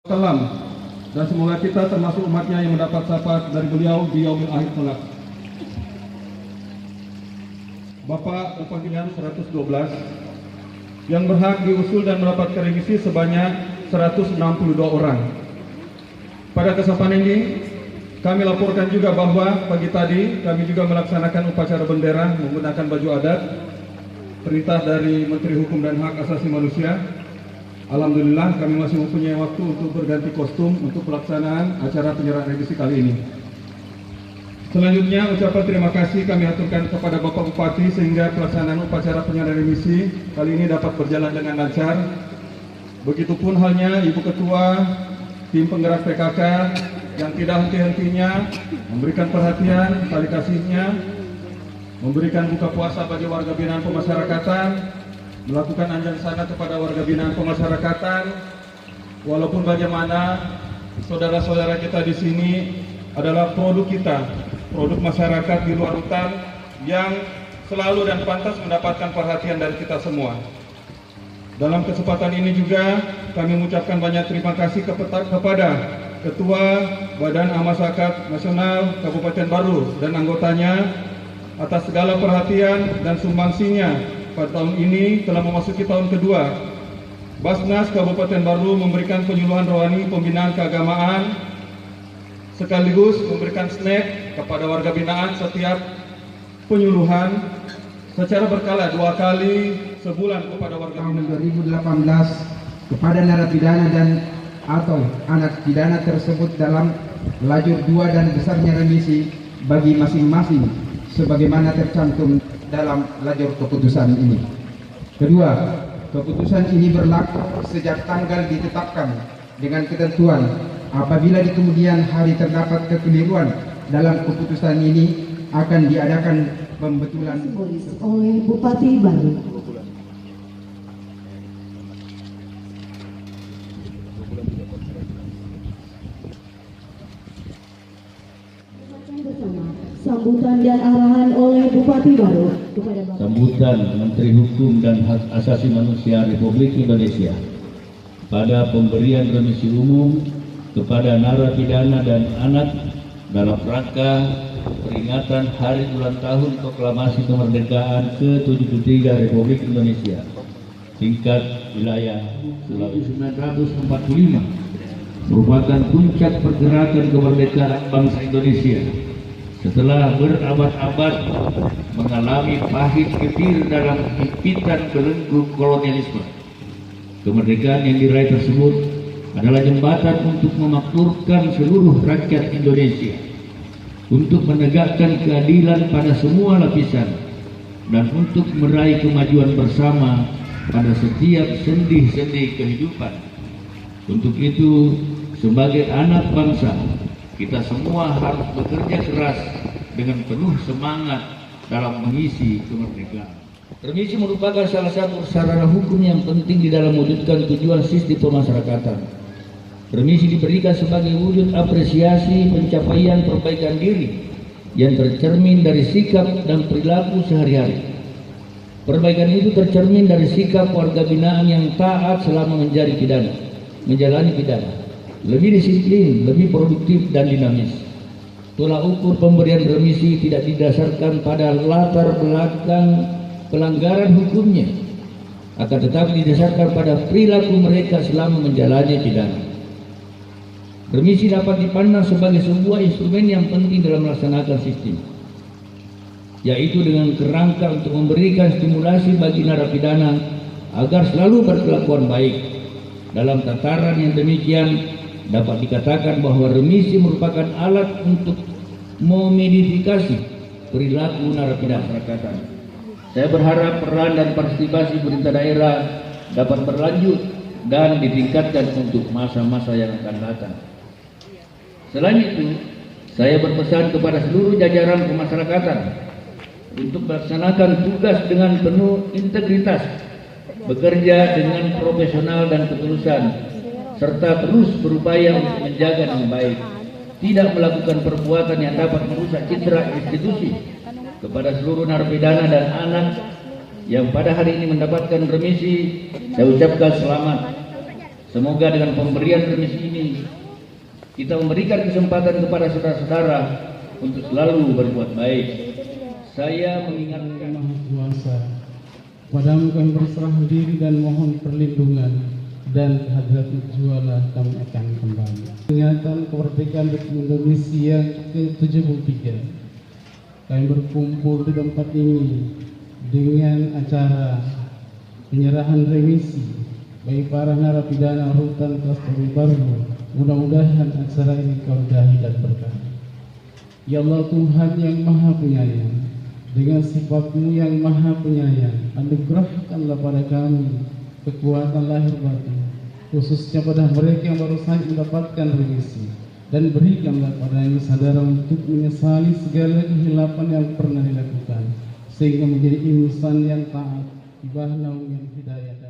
Salam, dan semoga kita termasuk umatnya yang mendapat syafaat dari beliau di yaumil akhir kelak. Bapak panggilan 112 yang berhak diusul dan mendapatkan remisi sebanyak 162 orang. Pada kesempatan ini kami laporkan juga bahwa pagi tadi kami juga melaksanakan upacara bendera menggunakan baju adat, perintah dari Menteri Hukum dan Hak Asasi Manusia. Alhamdulillah kami masih mempunyai waktu untuk berganti kostum untuk pelaksanaan acara penyerahan remisi kali ini. Selanjutnya ucapan terima kasih kami aturkan kepada Bapak Bupati sehingga pelaksanaan upacara penyerahan remisi kali ini dapat berjalan dengan lancar. Begitupun halnya Ibu Ketua Tim Penggerak PKK yang tidak henti-hentinya memberikan perhatian, tali kasihnya, memberikan buka puasa bagi warga binaan pemasyarakatan, melakukan anjang sana kepada warga binaan pemasyarakatan. Walaupun bagaimana saudara-saudara kita di sini adalah produk kita, produk masyarakat di luar hutan yang selalu dan pantas mendapatkan perhatian dari kita semua. Dalam kesempatan ini juga kami mengucapkan banyak terima kasih kepada Ketua Badan Amal Zakat Nasional Kabupaten Baru dan anggotanya atas segala perhatian dan sumbangsinya pada tahun ini telah memasuki tahun kedua. Basnas Kabupaten Baru memberikan penyuluhan rohani pembinaan keagamaan sekaligus memberikan snack kepada warga binaan setiap penyuluhan secara berkala 2 kali sebulan kepada warga binaan. 2018 kepada narapidana dan atau anak pidana tersebut dalam lajur 2 dan besarnya remisi bagi masing-masing sebagaimana tercantum dalam lajur keputusan ini. Kedua, keputusan ini berlaku sejak tanggal ditetapkan dengan ketentuan apabila di kemudian hari terdapat kekeliruan dalam keputusan ini akan diadakan pembetulan oleh Bupati Baru. Sambutan dan arahan oleh Bupati Baru kepada Bapak. Sambutan Menteri Hukum dan Hak Asasi Manusia Republik Indonesia pada pemberian remisi umum kepada narapidana dan anak dalam rangka peringatan Hari Ulang Tahun Proklamasi Kemerdekaan ke-73 Republik Indonesia tingkat wilayah Sulawesi 1945 merupakan puncak pergerakan kemerdekaan bangsa Indonesia. Setelah berabad-abad mengalami pahit getir dalam himpitan belenggu kolonialisme, kemerdekaan yang diraih tersebut adalah jembatan untuk memakmurkan seluruh rakyat Indonesia, untuk menegakkan keadilan pada semua lapisan, dan untuk meraih kemajuan bersama pada setiap sendi-sendi kehidupan. Untuk itu, sebagai anak bangsa, kita semua harus bekerja keras dengan penuh semangat dalam mengisi kemerdekaan. Remisi merupakan salah satu sarana hukum yang penting di dalam mewujudkan tujuan sistem pemasyarakatan. Remisi diberikan sebagai wujud apresiasi pencapaian perbaikan diri yang tercermin dari sikap dan perilaku sehari-hari. Perbaikan itu tercermin dari sikap warga binaan yang taat selama menjalani pidana, lebih disiplin, lebih produktif dan dinamis. Tolak ukur pemberian remisi tidak didasarkan pada latar belakang pelanggaran hukumnya, akan tetapi didasarkan pada perilaku mereka selama menjalani pidana. Remisi dapat dipandang sebagai sebuah instrumen yang penting dalam melaksanakan sistem, yaitu dengan kerangka untuk memberikan stimulasi bagi narapidana agar selalu berkelakuan baik. Dalam tataran yang demikian, dapat dikatakan bahwa remisi merupakan alat untuk memodifikasi perilaku narapidana masyarakat. Saya berharap peran dan partisipasi pemerintah daerah dapat berlanjut dan ditingkatkan untuk masa-masa yang akan datang. Selain itu, saya berpesan kepada seluruh jajaran pemasyarakatan untuk melaksanakan tugas dengan penuh integritas, bekerja dengan profesional dan ketulusan, serta terus berupaya untuk menjaga dengan baik, tidak melakukan perbuatan yang dapat merusak citra institusi. Kepada seluruh narapidana dan anak yang pada hari ini mendapatkan remisi, saya ucapkan selamat. Semoga dengan pemberian remisi ini kita memberikan kesempatan kepada saudara-saudara untuk selalu berbuat baik. Saya mengingatkan Maha Kuasa, padamu kami berserah diri dan mohon perlindungan, dan hadrat jualah kami akan kembali. Peringatan kemerdekaan Republik Indonesia yang ke-73, kami berkumpul di tempat ini dengan acara penyerahan remisi bagi para narapidana rutan kelas baru. Mudah-mudahan acara ini kau ridai dan berkah. Ya Allah Tuhan yang Maha Penyayang, dengan sifatmu yang Maha Penyayang, anugerahkanlah pada kami kekuatan lahir batin, khususnya pada mereka yang baru saja mendapatkan remisi, dan berikanlah padanya kesadaran untuk menyesali segala kehilapan yang pernah dilakukan, sehingga menjadi insan yang taat di bawah naungan hidayah.